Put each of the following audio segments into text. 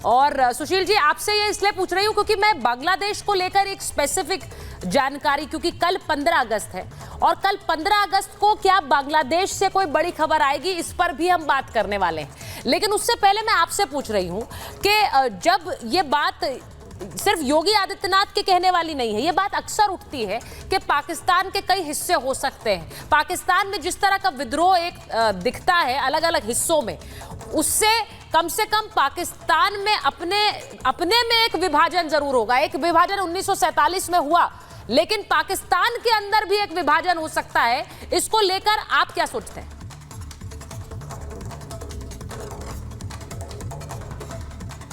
और सुशील जी, आपसे ये इसलिए पूछ रही हूँ क्योंकि मैं बांग्लादेश को लेकर एक स्पेसिफिक जानकारी, क्योंकि कल 15 अगस्त है और कल 15 अगस्त को क्या बांग्लादेश से कोई बड़ी खबर आएगी, इस पर भी हम बात करने वाले हैं। लेकिन उससे पहले मैं आपसे पूछ रही हूँ कि जब ये बात सिर्फ योगी आदित्यनाथ के कहने वाली नहीं है, ये बात अक्सर उठती है कि पाकिस्तान के कई हिस्से हो सकते हैं। पाकिस्तान में जिस तरह का विद्रोह एक दिखता है अलग अलग हिस्सों में, उससे कम से कम पाकिस्तान में अपने में एक विभाजन जरूर होगा। एक विभाजन 1947 में हुआ, लेकिन पाकिस्तान के अंदर भी एक विभाजन हो सकता है। इसको लेकर आप क्या सोचते हैं?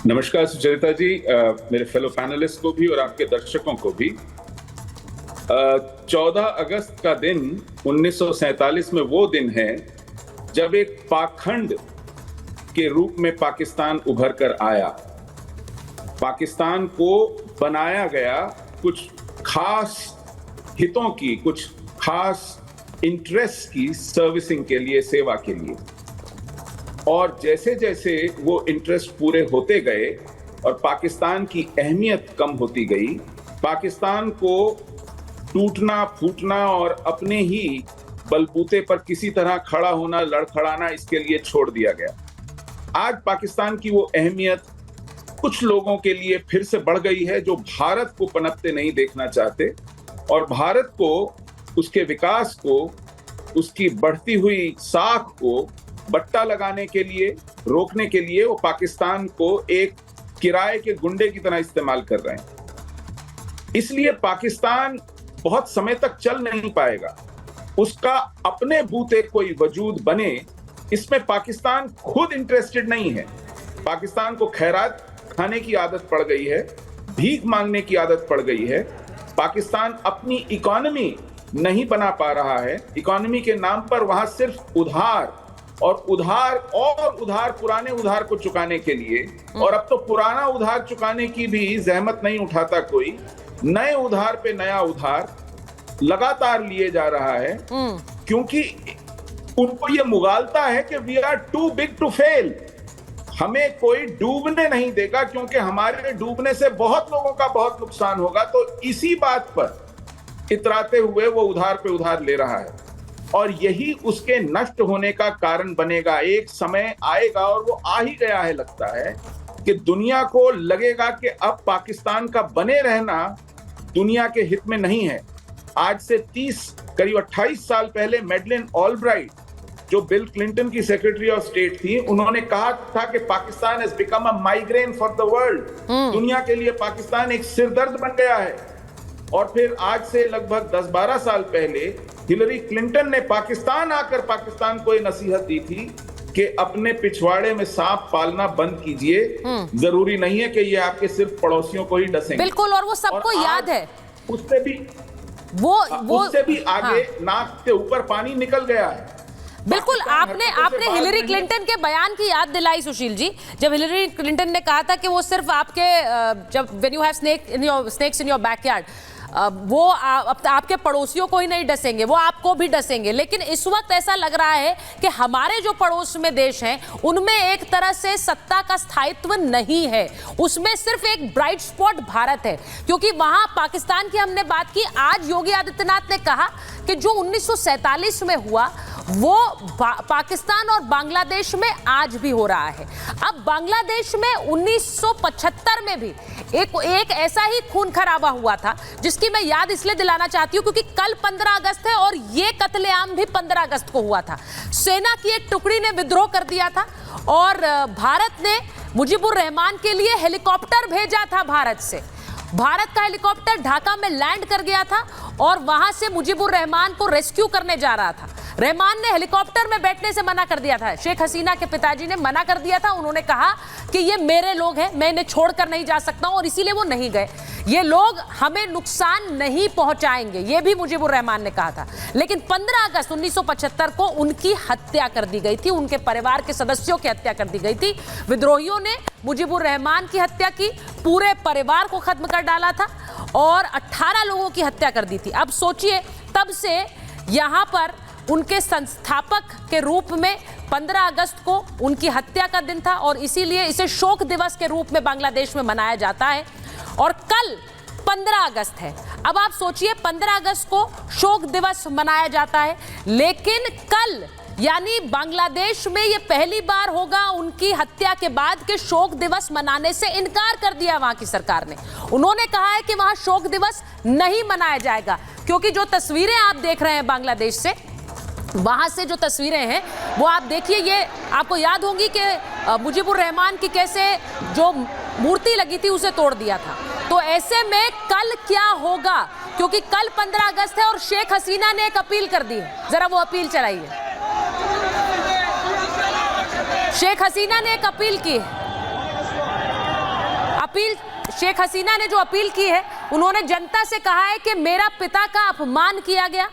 नमस्कार सुचरिता जी, मेरे फेलो पैनलिस्ट को भी और आपके दर्शकों को भी। 14 अगस्त का दिन 1947 में वो दिन है जब एक पाखंड के रूप में पाकिस्तान उभर कर आया। पाकिस्तान को बनाया गया कुछ खास हितों की, कुछ खास इंटरेस्ट की सर्विसिंग के लिए, सेवा के लिए। और जैसे जैसे वो इंटरेस्ट पूरे होते गए और पाकिस्तान की अहमियत कम होती गई, पाकिस्तान को टूटना फूटना और अपने ही बलबूते पर किसी तरह खड़ा होना, लड़खड़ाना, इसके लिए छोड़ दिया गया। आज पाकिस्तान की वो अहमियत कुछ लोगों के लिए फिर से बढ़ गई है जो भारत को पनपते नहीं देखना चाहते, और भारत को, उसके विकास को, उसकी बढ़ती हुई साख को बट्टा लगाने के लिए, रोकने के लिए वो पाकिस्तान को एक किराए के गुंडे की तरह इस्तेमाल कर रहे हैं। इसलिए पाकिस्तान बहुत समय तक चल नहीं पाएगा। उसका अपने बूते कोई वजूद बने, इसमें पाकिस्तान खुद इंटरेस्टेड नहीं है। पाकिस्तान को खैरात खाने की आदत पड़ गई है, भीख मांगने की आदत पड़ गई है। पाकिस्तान अपनी इकोनॉमी नहीं बना पा रहा है। इकोनॉमी के नाम पर वहां सिर्फ उधार और उधार, पुराने उधार को चुकाने के लिए, और अब तो पुराना उधार चुकाने की भी जहमत नहीं उठाता कोई। नए उधार पे नया उधार लगातार लिए जा रहा है, क्योंकि उनको ये मुगालता है कि we are too big to fail. हमें कोई डूबने नहीं देगा, क्योंकि हमारे डूबने से बहुत लोगों का बहुत नुकसान होगा। तो इसी बात पर इतराते हुए वो उधार पे उधार ले रहा है, और यही उसके नष्ट होने का कारण बनेगा। एक समय आएगा, और वो आ ही गया है लगता है, कि दुनिया को लगेगा कि अब पाकिस्तान का बने रहना दुनिया के हित में नहीं है। आज से करीब 28 साल पहले मैडलिन ऑलब्राइट, जो बिल क्लिंटन की सेक्रेटरी ऑफ स्टेट थी, उन्होंने कहा था कि Pakistan has become a migraine for the world. दुनिया के लिए पाकिस्तान एक सिरदर्द बन गया है। और फिर आज से लगभग 10-12 साल पहले हिलरी क्लिंटन ने पाकिस्तान आकर पाकिस्तान को ये नसीहत दी थी कि अपने पिछवाड़े में सांप पालना बंद कीजिए। जरूरी नहीं है कि ये आपके सिर्फ पड़ोसियों को ही डसेंगे। बिल्कुल, और वो सबको याद है। उससे भी आगे नाक के ऊपर पानी निकल गया है। बिल्कुल, आपने हिलरी क्लिंटन के बयान की याद दिलाई सुशील जी, जब हिलरी क्लिंटन ने कहा था कि वो सिर्फ आपके जब when you have snakes in your backyard, वो आपके पड़ोसियों को ही नहीं डसेंगे, वो आपको भी डसेंगे। लेकिन इस वक्त ऐसा लग रहा है कि हमारे जो पड़ोस में देश हैं, उनमें एक तरह से सत्ता का स्थायित्व नहीं है। उसमें सिर्फ एक ब्राइट स्पॉट भारत है, क्योंकि वहां पाकिस्तान की हमने बात की। आज योगी आदित्यनाथ ने कहा कि जो 1947 में हुआ वो पाकिस्तान और बांग्लादेश में आज भी हो रहा है। अब बांग्लादेश में 1975 में भी एक ऐसा ही खून खराबा हुआ था, जिसकी मैं याद इसलिए दिलाना चाहती हूं क्योंकि कल 15 अगस्त है और ये कत्लेआम भी 15 अगस्त को हुआ था। सेना की एक टुकड़ी ने विद्रोह कर दिया था और भारत ने मुजीबुर रहमान के लिए हेलीकॉप्टर भेजा था। भारत का हेलीकॉप्टर ढाका में लैंड कर गया था और वहां से मुजीबुर रहमान को रेस्क्यू करने जा रहा था। रहमान ने हेलीकॉप्टर में बैठने से मना कर दिया था। शेख हसीना के पिताजी ने मना कर दिया था। उन्होंने कहा कि ये मेरे लोग हैं, मैं इन्हें छोड़कर नहीं जा सकता हूं, और इसीलिए वो नहीं गए। ये लोग हमें नुकसान नहीं पहुंचाएंगे, ये भी मुजीबुर रहमान ने कहा था। लेकिन 15 अगस्त 1975 को उनकी हत्या कर दी गई थी, उनके परिवार के सदस्यों की हत्या कर दी गई थी। विद्रोहियों ने मुजीबुर रहमान की हत्या की, पूरे परिवार को खत्म कर डाला था और 18 लोगों की हत्या कर दी थी। अब सोचिए, तब से यहां पर उनके संस्थापक के रूप में 15 अगस्त को उनकी हत्या का दिन था और इसीलिए इसे शोक दिवस के रूप में बांग्लादेश में मनाया जाता है। और कल 15 अगस्त है। अब आप सोचिए 15 अगस्त को शोक दिवस मनाया जाता है, लेकिन कल यानी बांग्लादेश में ये पहली बार होगा उनकी हत्या के बाद कि शोक दिवस मनाने से इनकार कर दिया वहां की सरकार ने। उन्होंने कहा है कि वहां शोक दिवस नहीं मनाया जाएगा, क्योंकि जो तस्वीरें आप देख रहे हैं बांग्लादेश से, वहां से जो तस्वीरें हैं वो आप देखिए, ये आपको याद होंगी कि मुजीबुर रहमान की कैसे जो मूर्ति लगी थी उसे तोड़ दिया था। तो ऐसे में कल क्या होगा, क्योंकि कल 15 अगस्त है और शेख हसीना ने एक अपील कर दी है। जरा वो अपील चलाइए। शेख हसीना ने एक अपील की है। शेख हसीना ने जो अपील की है, उन्होंने जनता से कहा है कि मेरा पिता का अपमान किया गया।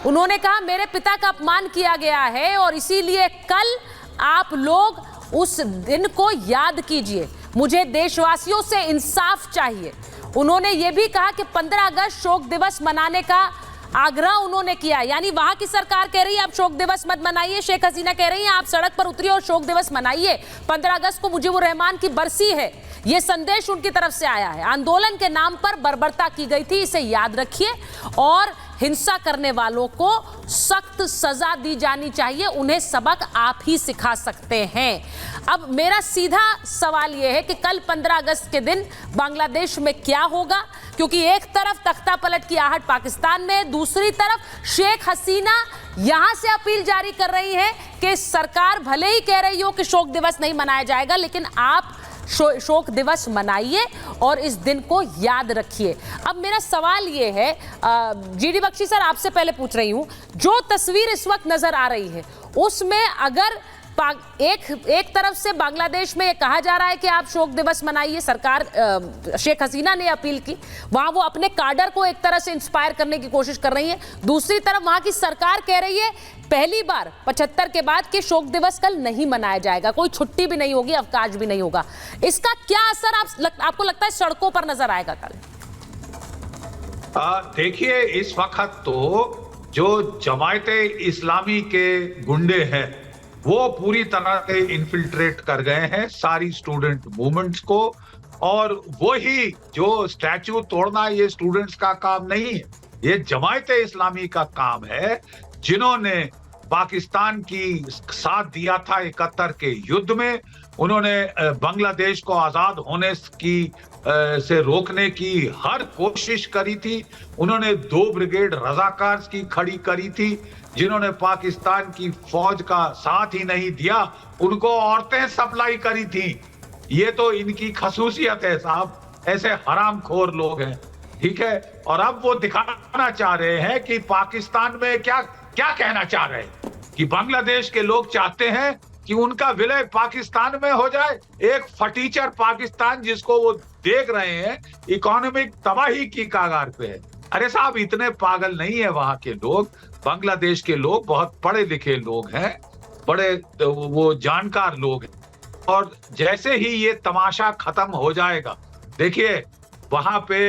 उन्होंने कहा मेरे पिता का अपमान किया गया है और इसीलिए कल आप लोग उस दिन को याद कीजिए। मुझे देशवासियों से इंसाफ चाहिए। उन्होंने ये भी कहा कि 15 अगस्त शोक दिवस मनाने का आग्रह उन्होंने किया। यानी वहां की सरकार कह रही है आप शोक दिवस मत मनाइए, शेख हसीना कह रही है आप सड़क पर उतरिए और शोक दिवस मनाइए। 15 अगस्त को मुजीबुर रहमान की बरसी है, ये संदेश उनकी तरफ से आया है। आंदोलन के नाम पर बर्बरता की गई थी, इसे याद रखिए और हिंसा करने वालों को सख्त सजा दी जानी चाहिए। उन्हें सबक आप ही सिखा सकते हैं। अब मेरा सीधा सवाल यह है कि कल 15 अगस्त के दिन बांग्लादेश में क्या होगा, क्योंकि एक तरफ तख्ता पलट की आहट पाकिस्तान में, दूसरी तरफ शेख हसीना यहां से अपील जारी कर रही है कि सरकार भले ही कह रही हो कि शोक दिवस नहीं मनाया जाएगा, लेकिन आप शोक दिवस मनाइए और इस दिन को याद रखिए। अब मेरा सवाल ये है, जीडी बख्शी सर आपसे पहले पूछ रही हूं, जो तस्वीर इस वक्त नजर आ रही है उसमें अगर एक तरफ से बांग्लादेश में ये कहा जा रहा है कि आप शोक दिवस मनाइए, सरकार शेख हसीना ने अपील की, वहां वो अपने काडर को एक तरह से इंस्पायर करने की कोशिश कर रही है, दूसरी तरफ वहां की सरकार कह रही है पहली बार 75 के बाद कि शोक दिवस कल नहीं मनाया जाएगा, कोई छुट्टी भी नहीं होगी, अवकाश भी नहीं होगा। इसका क्या असर आपको लगता है सड़कों पर नजर आएगा कल? देखिए, इस वक्त तो जो जमायते इस्लामी के गुंडे हैं वो पूरी तरह से इन्फिल्ट्रेट कर गए हैं सारी स्टूडेंट मूवमेंट्स को, और वही जो स्टैच्यू तोड़ना ये स्टूडेंट्स का काम नहीं है, ये जमायते इस्लामी का काम है, जिन्होंने पाकिस्तान की साथ दिया था 71 के युद्ध में। उन्होंने बांग्लादेश को आजाद होने की से रोकने की हर कोशिश करी थी। उन्होंने 2 ब्रिगेड रजाकार की खड़ी करी थी, जिन्होंने पाकिस्तान की फौज का साथ ही नहीं दिया, उनको औरतें सप्लाई करी थी। ये तो इनकी खसूसियत है साहब, ऐसे हरामखोर लोग हैं, ठीक है। और अब वो दिखाना चाह रहे हैं कि पाकिस्तान में क्या कहना चाह रहे हैं कि बांग्लादेश के लोग चाहते हैं कि उनका विलय पाकिस्तान में हो जाए, एक फटीचर पाकिस्तान जिसको वो देख रहे हैं इकोनॉमिक तबाही की कागार पे है। अरे साहब, इतने पागल नहीं है वहां के लोग। बांग्लादेश के लोग बहुत पढ़े लिखे लोग हैं, बड़े वो जानकार लोग हैं, और जैसे ही ये तमाशा खत्म हो जाएगा, देखिए वहां पे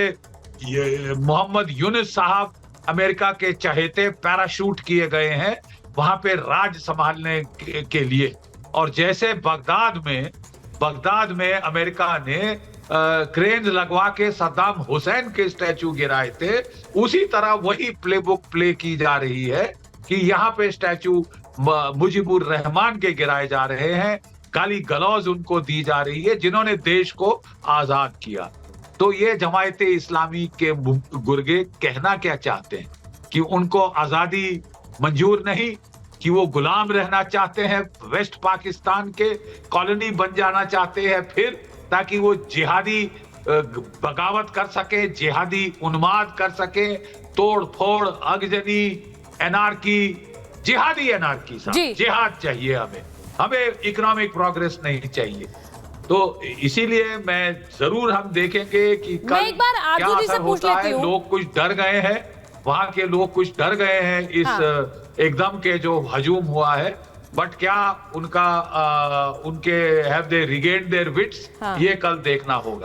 ये मोहम्मद यूनुस साहब अमेरिका के चहेते पैराशूट किए गए हैं वहां पे राज संभालने के लिए। और जैसे बगदाद में अमेरिका ने क्रेन लगवा के सद्दाम हुसैन के स्टैचू गिराए थे, उसी तरह वही प्लेबुक प्ले की जा रही है कि यहाँ पे स्टैचू मुजीबुर रहमान के गिराए जा रहे हैं, गाली गलौज उनको दी जा रही है जिन्होंने देश को आजाद किया। तो ये जमायते इस्लामी के गुर्गे कहना क्या चाहते हैं कि उनको आजादी मंजूर नहीं, कि वो गुलाम रहना चाहते हैं, वेस्ट पाकिस्तान के कॉलोनी बन जाना चाहते हैं फिर, ताकि वो जिहादी बगावत कर सके, जिहादी उन्माद कर सके, तोड़ फोड़, आगजनी, एनार्की, जिहादी एनार्की। जिहाद चाहिए हमें इकोनॉमिक प्रोग्रेस नहीं चाहिए। तो इसीलिए मैं जरूर हम देखेंगे कि कल क्या असर होता है। लोग कुछ डर गए हैं, वहां के लोग कुछ डर गए हैं इस एकदम के जो हजूम हुआ है, बट क्या उनके have they regained their wits, ये कल देखना होगा।